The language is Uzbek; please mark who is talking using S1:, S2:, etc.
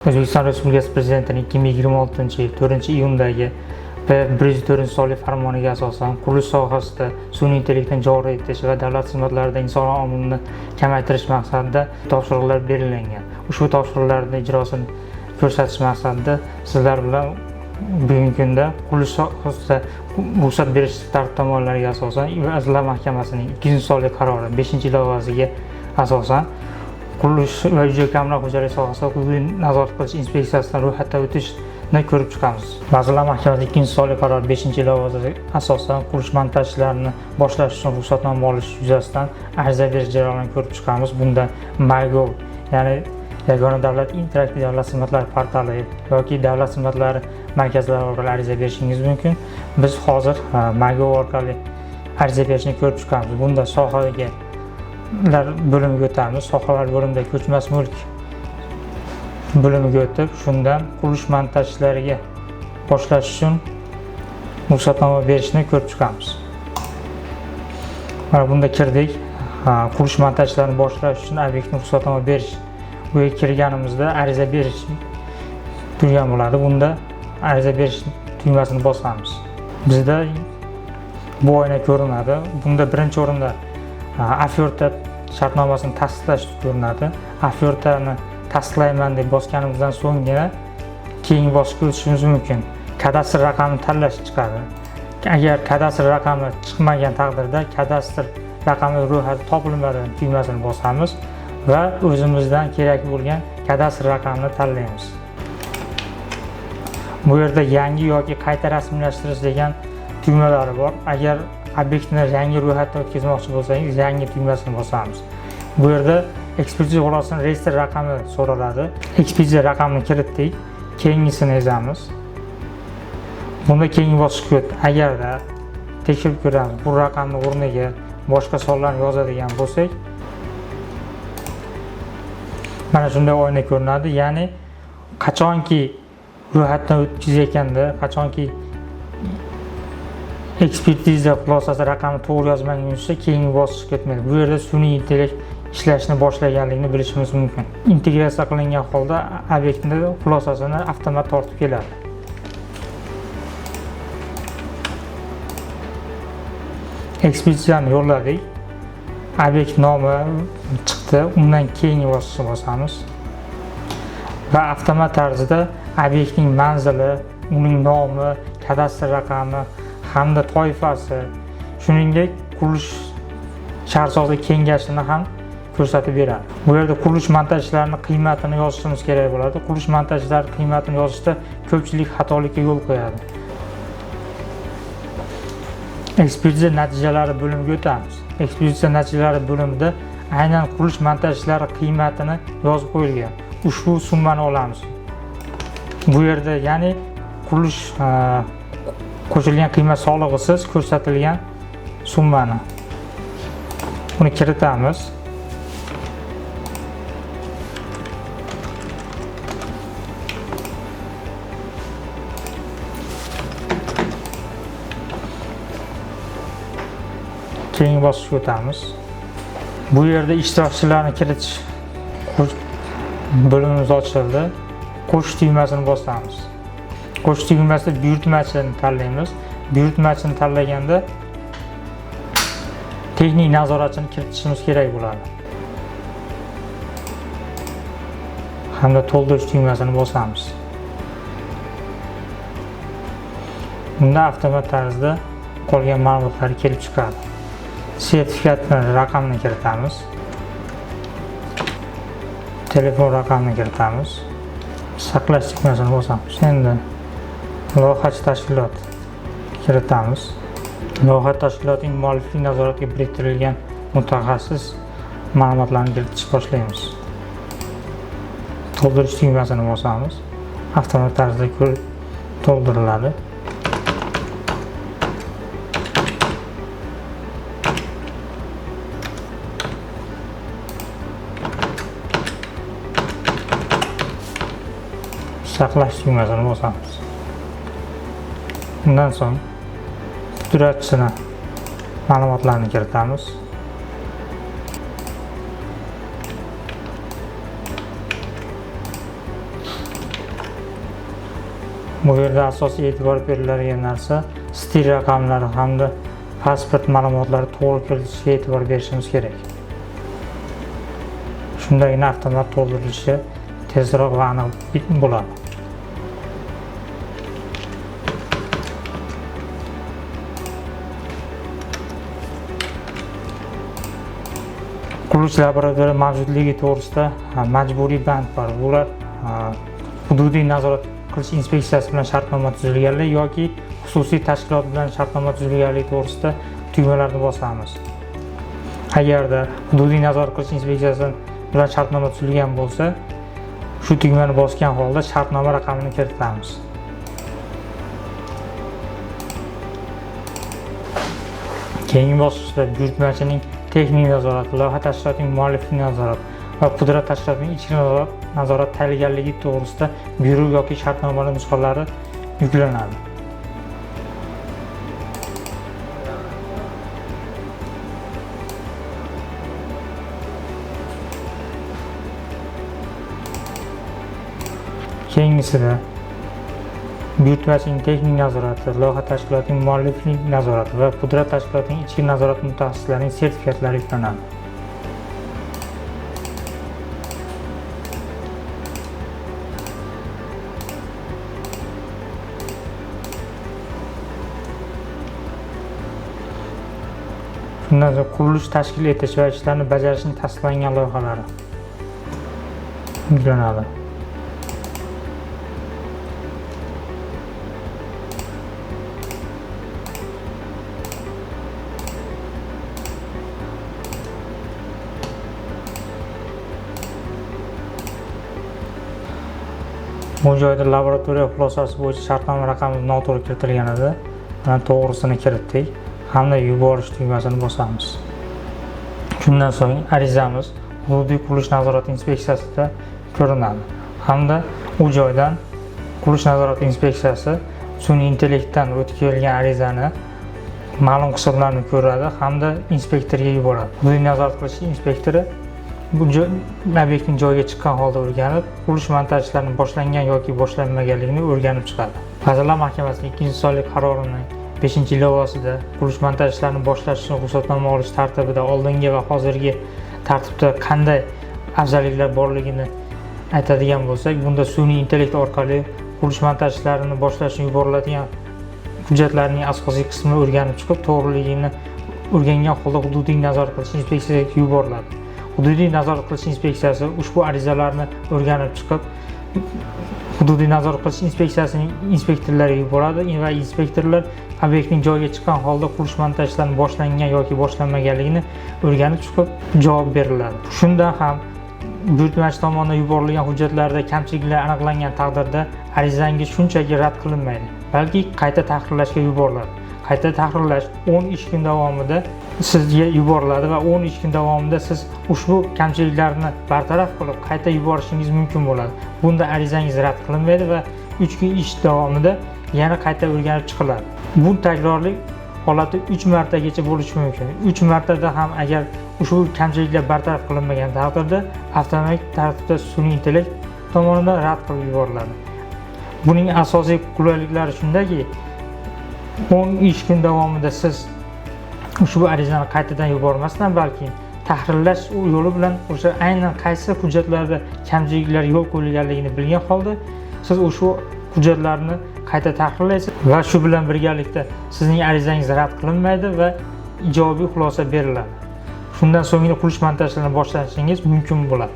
S1: O'zbekiston Respublikasi Prezidentining 2026-yil 4-iyundagi V104 sonli farmoniga asosan qurilish sohasida sun'iy intellektni joriy etish va davlat xizmatlarida inson omilini kamaytirish maqsadida topshiriqlar belgilangan. Ushbu topshiriqlarning ijrosini ko'rsatish maqsadida sizlar bilan bugungi kunda qurilish sohasida ruxsat berish tartib-taomillariga asosan Vazirlar Mahkamasining 2 sonli qarori 5-ilovasiga asosan qurilish va ijro-kommunal xo'jalik sohasida huquqiy nazorat qilish inspeksiyasidan ro'yxatdan o'tishni ko'rib chiqamiz. Vazirlar Mahkamasi 2 sonli qaror 5-ilovasiga asosan qurilish montaj ishlarini boshlash uchun ruxsatnoma olish yuzasidan ariza berish jarayonini ko'rib chiqamiz. Bunda MyGov, ya'ni Yagona davlat interaktiv davlat xizmatlari portali yoki davlat xizmatlari markazlari orqali ariza berishingiz mumkin. Biz hozir MyGov orqali ariza berishni ko'rib chiqamiz. Bunda sohaga bo'limiga o'tamiz. Sohalar bo'limida ko'chmas mulk bo'limiga o'tib, shundan qurilish montaj ishlariga boshlash uchun ruxsatnoma berishni ko'rib chiqamiz. Mana bunda kirdik. Qurilish montaj ishlarini boshlash uchun obyektni ruxsatnoma berish. Bu yerga kirganimizda ariza berish turgan bo'ladi. Bunda ariza berish tugmasini bosamiz. Bizda bu oyna ko'rinadi. Bunda birinchi o'rinda offerta shartnomasini tasdiqlash ko'rinadi. Offertani tasdiqlayman deb bosganimizdan so'nggina keyingi bosqichga o'tishimiz mumkin. Kadastr raqamini tanlash chiqadi. Agar kadastr raqami chiqmagan taqdirda kadastr raqami ro'yxati topilmadi tugmasini bosamiz va o'zimizdan kerak bo'lgan kadastr raqamini tanlaymiz. Bu yerda yangi yoki qayta rasmiylashtirish degan tugmalari bor. Agar obyektni yangi ro'yxatdan o'tkazmoqchi bo'lsangiz, yangi tugmasini bosamiz. Bu yerda ekspeditsiya xulosasining reyestr raqami so'raladi. Ekspeditsiya raqamini kiritdik, keyingisini ezamiz. Bunda keyingi bosqichga o'tib, agarda tekshirib ko'ramiz, bu raqamni o'rniga boshqa sonlarni yozadigan bo'lsak, mana shunday oyna ko'rinadi. Ya'ni qachonki ro'yxatdan o'tkazayotganda, qachonki ekspertiza xulosasi raqamni to'g'ri yozmagan bo'lsa, keyingi bosqichga o'tmaydi. Bu yerda sun'iy intellekt ishlashni boshlaganligini bilishimiz mumkin. Integratsiya qilingan holda obyektni xulosasini avtomat tortib keladi. Ekspeditsiyani yo'lladik. Obyekt nomi chiqdi. Undan keyingi bosqichga bosamiz. Va avtomat tarzida obyektning manzili, uning nomi, kadastr raqami hamda toifasi, shuningdek qurilish shaharsozi kengashini ham ko'rsatib beradi. Bu yerda qurilish montaj ishlarining qiymatini yozishimiz kerak bo'ladi. Qurilish montaj ishlari qiymatini yozishda ko'pchilik xatolikka yo'l qo'yadi. Ekspertiza natijalari bo'limiga o'tamiz. Ekspertiza natijalari bo'limida aynan qurilish montaj ishlari qiymatini yozib qo'yilgan. Ushbu summani olamiz. Bu yerda ya'ni qurilish qo'shilgan qiymat solig'isiz ko'rsatilgan summani uni kiritamiz. Keyingi bosqichga o'tamiz. Bu yerda ishtirokchilarni kiritish bo'limimiz ochildi. Qo'shish tugmasini bosamiz. Qo'shish tugmasida buyurtmachini tanlaymiz. Buyurtmachini tanlaganda texnik nazoratchini kiritishimiz kerak bo'ladi. Hamda to'ldirish tugmasini bosamiz. Bunda avtomat tarzda qolgan ma'lumotlar kelib chiqadi. Sertifikatning raqamini kiritamiz. Telefon raqamini kiritamiz. Saqlash tugmasini bosamiz. Endi loyihachi tashkilot kiritamiz. Loyiha tashkilotining mualliflik nazoratiga biriktirilgan mutaxassis ma'lumotlarni kiritish boshlaymiz. To'ldirish tugmasini bosamiz. Avtomat tarzda to'ldiriladi. Saqlash tugmasini bosamiz. Undan so'ng pudratchini ma'lumotlarni kiritamiz. Bu yerda asosiy e'tibor beriladigan narsa stil raqamlari hamda pasport ma'lumotlari to'g'ri kiritilishiga e'tibor berishimiz kerak. Shundagina avtomat to'ldirilishi tezroq va aniq bo'ladi. Qurilish laboratoriya mavjudligi to'g'risida majburiy band bor. Bular hududiy nazorat qilish inspeksiyasi bilan shartnoma tuzilganlik yoki xususiy tashkilot bilan shartnoma tuzilganligi to'g'risida tugmalarni bosamiz. Agarda hududiy nazorat qilish inspeksiyasi bilan shartnoma tuzilgan bo'lsa, shu tugmani bosgan holda shartnoma raqamini kiritamiz. Keyingi bosqichda buyurtmachining texnik nazorati, loyiha tashkilotining mualliflik nazorati va pudrat tashkilotining ichki nazorat tayyorgarligi to'g'risida buyruq yoki shartnoma nusxalari yuklanadi. Keyingisida buyurtmachining texnik nazorati, loyiha tashkilotining mualliflik nazorati va pudrat tashkilotining ichki nazorat mutaxassislarining sertifikatlari yuklanadi. Shundan so'ng qurilish tashkil etish va ishlarni bajarishning tasdiqlangan loyihalari yuklanadi. Bu joyda laboratoriya xulosasi bo'yicha shartnoma raqami noto'g'ri kiritilgan edi. Mana to'g'risini kiritdik hamda yuborish tugmasini bosamiz. Shundan so'ng arizamiz hududiy qurilish nazorati inspeksiyasida ko'rinadi hamda u joydan qurilish nazorati inspeksiyasi sun'iy intellektdan o'tkazilgan arizani ma'lum qismlarini ko'radi hamda inspektorga yuboradi. Hududiy nazorat qilish inspektori bu obyektning joyiga chiqqan holda o'rganib, qurilish montaj ishlarining boshlangan yoki boshlanmaganligini o'rganib chiqadi. Vazirlar Mahkamasining 2-sonli qarorining 5-ilovasida qurilish montaj ishlarini boshlash uchun ruxsatnoma olish tartibida oldingi va hozirgi tartibda qanday afzalliklar borligini aytadigan bo'lsak, bunda sun'iy intellekt orqali qurilish montaj ishlarini boshlash uchun yuboriladigan hujjatlarning asosiy qismini o'rganib chiqib, to'g'riligini o'rgangan holda hududiy nazorat qilish inspeksiyasiga yuboriladi. Hududiy nazorat qilish inspeksiyasi ushbu arizalarni o'rganib chiqib, hududiy nazorat qilish inspeksiyasining inspektorlariga yuboradi va inspektorlar obyektning joyiga chiqqan holda qurilish montaj ishlarining boshlangan yoki boshlanmaganligini o'rganib chiqib, javob beriladi. Shundan ham buyurtmachi tomonidan yuborilgan hujjatlarda kamchiliklar aniqlangan taqdirda arizangiz shunchaki rad qilinmaydi, balki qayta tahrirlashga yuboriladi. Qayta tahrirlash 10 ish kun davomida sizga yuboriladi va 10 ish kun davomida siz ushbu kamchiliklarni bartaraf qilib qayta yuborishingiz mumkin bo'ladi. Bunda arizangiz rad qilinmaydi va 3 kun ish davomida yana qayta o'rganib chiqiladi. Bu takrorli holati 3 martagacha bo'lishi mumkin. 3 martada ham agar ushbu kamchiliklar bartaraf qilinmagan taqdirda avtomatik tartibda sun'iy intellekt tomonidan rad qilib yuboriladi. Buning asosiy qulayliklari shundaki, 10 ish kun davomida siz ushbu arizani qaytadan yubormasdan, balki tahrirlash yo'li bilan o'sha aynan qaysi hujjatlarda kamchiliklar yo'l qo'yilganligini bilgan holda siz ushbu hujjatlarni qayta tahrirlaysiz va shu bilan birgalikda sizning arizangiz rad qilinmaydi va ijobiy xulosa beriladi. Shundan so'nggina qurilish montajlarini boshlashingiz mumkin bo'ladi.